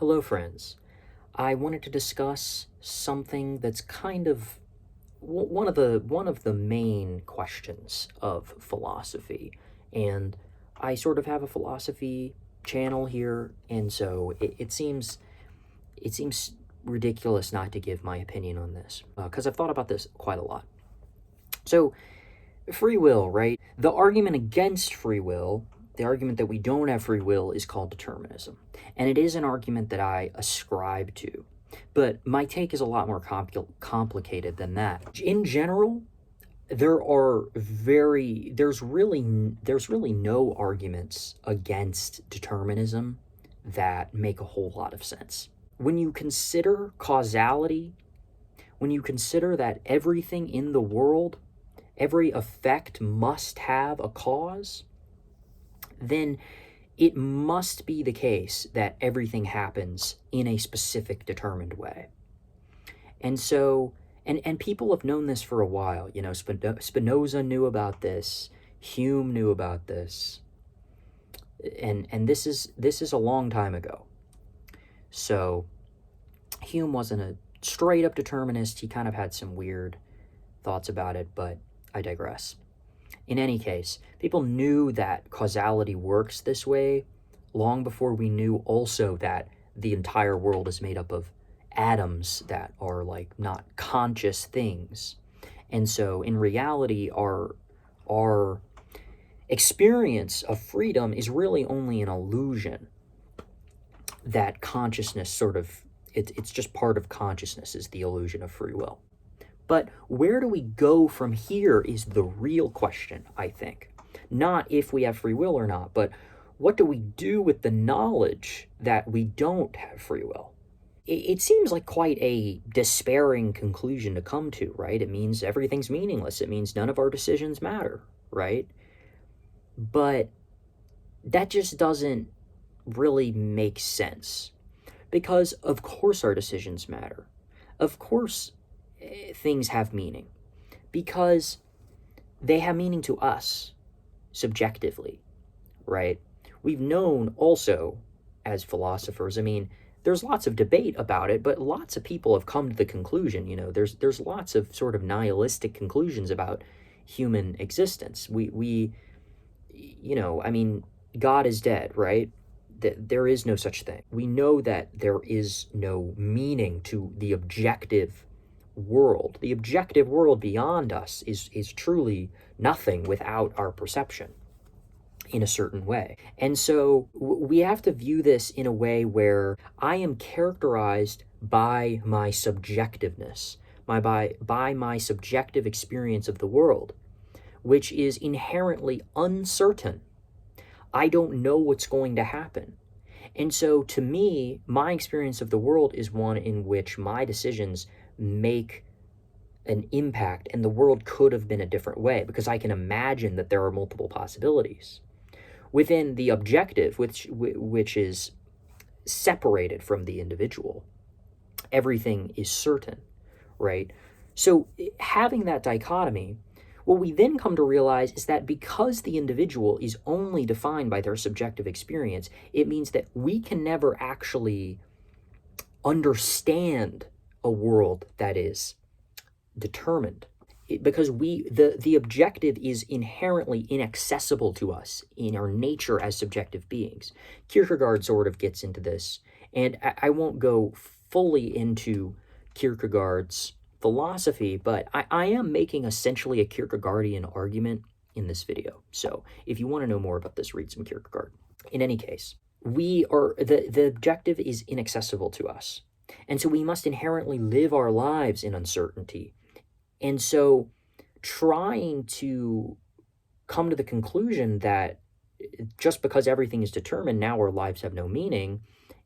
Hello, friends. I wanted to discuss something that's kind of one of the main questions of philosophy, and I sort of have a philosophy channel here, and so it seems ridiculous not to give my opinion on this because I've thought about this quite a lot. So, free will, right? The argument against free will, the argument that we don't have free will, is called determinism. And it is an argument that I ascribe to. But my take is a lot more complicated than that. In general, there's really no arguments against determinism that make a whole lot of sense. When you consider causality, when you consider that everything in the world, every effect must have a cause, then it must be the case that everything happens in a specific determined way. And so, and people have known this for a while. You know, Spinoza knew about this, Hume knew about this, and this is a long time ago. So, Hume wasn't a straight up determinist. He kind of had some weird thoughts about it, but I digress. In any case, people knew that causality works this way long before we knew also that the entire world is made up of atoms that are like not conscious things. And so in reality, our experience of freedom is really only an illusion that consciousness it's just part of consciousness is the illusion of free will. But where do we go from here is the real question, I think. Not if we have free will or not, but what do we do with the knowledge that we don't have free will? It seems like quite a despairing conclusion to come to, right? It means everything's meaningless. It means none of our decisions matter, right? But that just doesn't really make sense. Because of course our decisions matter. Of course things have meaning, because they have meaning to us subjectively, right? We've known also as philosophers, I mean, there's lots of debate about it, but lots of people have come to the conclusion, you know, there's lots of sort of nihilistic conclusions about human existence. We you know, I mean, God is dead, right? There is no such thing. We know that there is no meaning to the objective world. The objective world beyond us is truly nothing without our perception in a certain way. And so we have to view this in a way where I am characterized by my subjectiveness, by my subjective experience of the world, which is inherently uncertain. I don't know what's going to happen. And so to me, my experience of the world is one in which my decisions make an impact and the world could have been a different way because I can imagine that there are multiple possibilities. Within the objective, which is separated from the individual, everything is certain, right? So having that dichotomy, what we then come to realize is that because the individual is only defined by their subjective experience, it means that we can never actually understand a world that is determined, because the objective is inherently inaccessible to us in our nature as subjective beings. Kierkegaard sort of gets into this, and I won't go fully into Kierkegaard's philosophy, but I am making essentially a Kierkegaardian argument in this video. So if you want to know more about this, read some Kierkegaard. In any case, the objective is inaccessible to us. And so we must inherently live our lives in uncertainty. And so trying to come to the conclusion that just because everything is determined, now our lives have no meaning,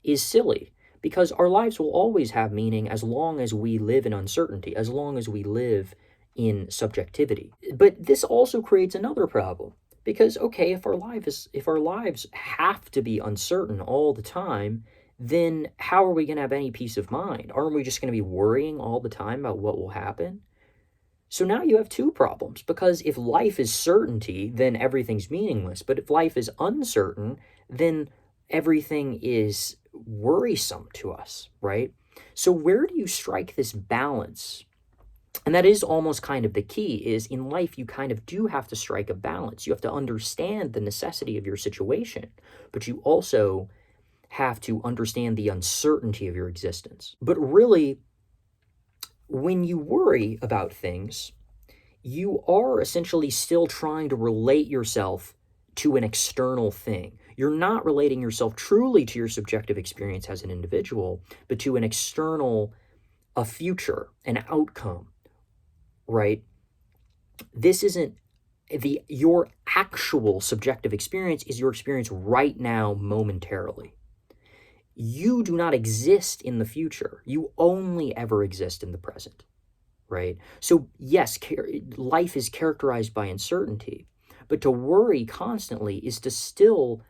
is silly. Because our lives will always have meaning as long as we live in uncertainty, as long as we live in subjectivity. But this also creates another problem. Because, okay, if our lives have to be uncertain all the time, then how are we going to have any peace of mind? Aren't we just going to be worrying all the time about what will happen? So now you have two problems, because if life is certainty, then everything's meaningless. But if life is uncertain, then everything is worrisome to us, right? So where do you strike this balance? And that is almost kind of the key, is in life you kind of do have to strike a balance. You have to understand the necessity of your situation, but you also have to understand the uncertainty of your existence. But really, when you worry about things, you are essentially still trying to relate yourself to an external thing. You're not relating yourself truly to your subjective experience as an individual, but to an external, a future, an outcome, right? This isn't your actual subjective experience is your experience right now momentarily. You do not exist in the future. You only ever exist in the present, right? So yes, life is characterized by uncertainty, but to worry constantly is to still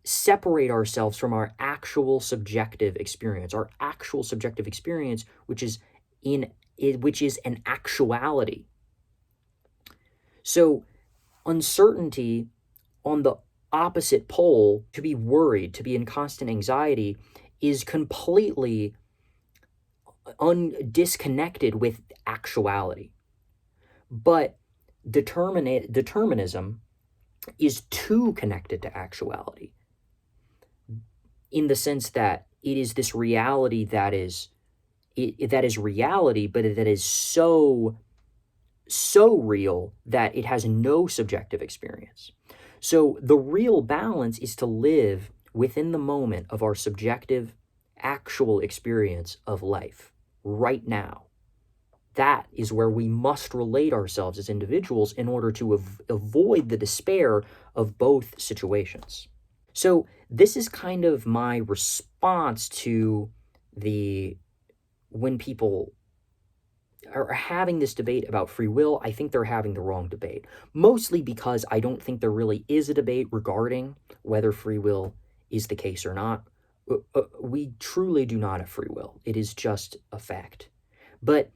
separate ourselves from our actual subjective experience, which is an actuality. So uncertainty on the opposite pole, to be worried, to be in constant anxiety, is completely disconnected with actuality. But determinism is too connected to actuality, in the sense that it is this reality that is reality, but that is so real that it has no subjective experience. So the real balance is to live within the moment of our subjective, actual experience of life right now. That is where we must relate ourselves as individuals in order to avoid the despair of both situations. So this is kind of my response to when people are having this debate about free will. I think they're having the wrong debate, mostly because I don't think there really is a debate regarding whether free will is the case or not. We truly do not have free will. It is just a fact. But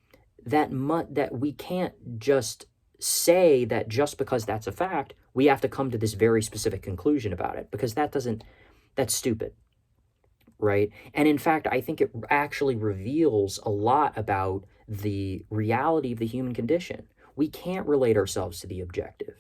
that we can't just say that just because that's a fact, we have to come to this very specific conclusion about it, because that's stupid, right? And in fact, I think it actually reveals a lot about the reality of the human condition. We can't relate ourselves to the objective.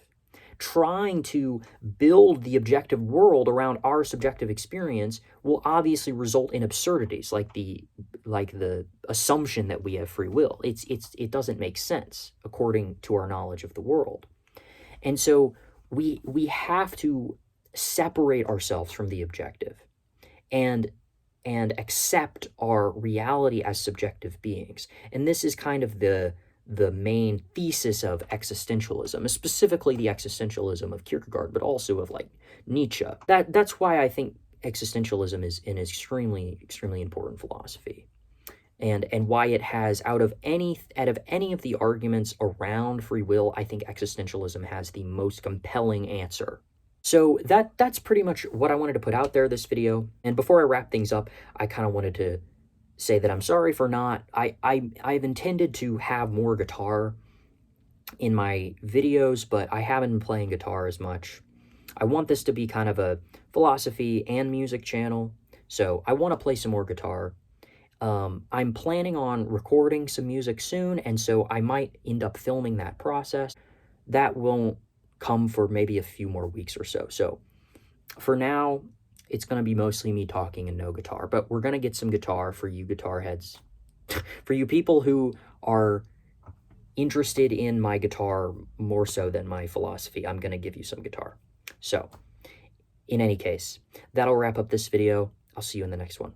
Trying to build the objective world around our subjective experience will obviously result in absurdities, like the assumption that we have free will. It doesn't make sense according to our knowledge of the world. And so we have to separate ourselves from the objective and accept our reality as subjective beings. And this is kind of the main thesis of existentialism, specifically the existentialism of Kierkegaard, but also of like Nietzsche. That's why I think existentialism is an extremely important philosophy, and why it has, out of any of the arguments around free will, I think existentialism has the most compelling answer. So that's pretty much what I wanted to put out there this video. And before I wrap things up, I kind of wanted to say that I'm sorry for not, I've intended to have more guitar in my videos, but I haven't been playing guitar as much. I want this to be kind of a philosophy and music channel, so I want to play some more guitar. I'm planning on recording some music soon, and so I might end up filming that process. That won't come for maybe a few more weeks or so. So for now, it's going to be mostly me talking and no guitar, but we're going to get some guitar for you guitar heads. For you people who are interested in my guitar more so than my philosophy, I'm going to give you some guitar. So, in any case, that'll wrap up this video. I'll see you in the next one.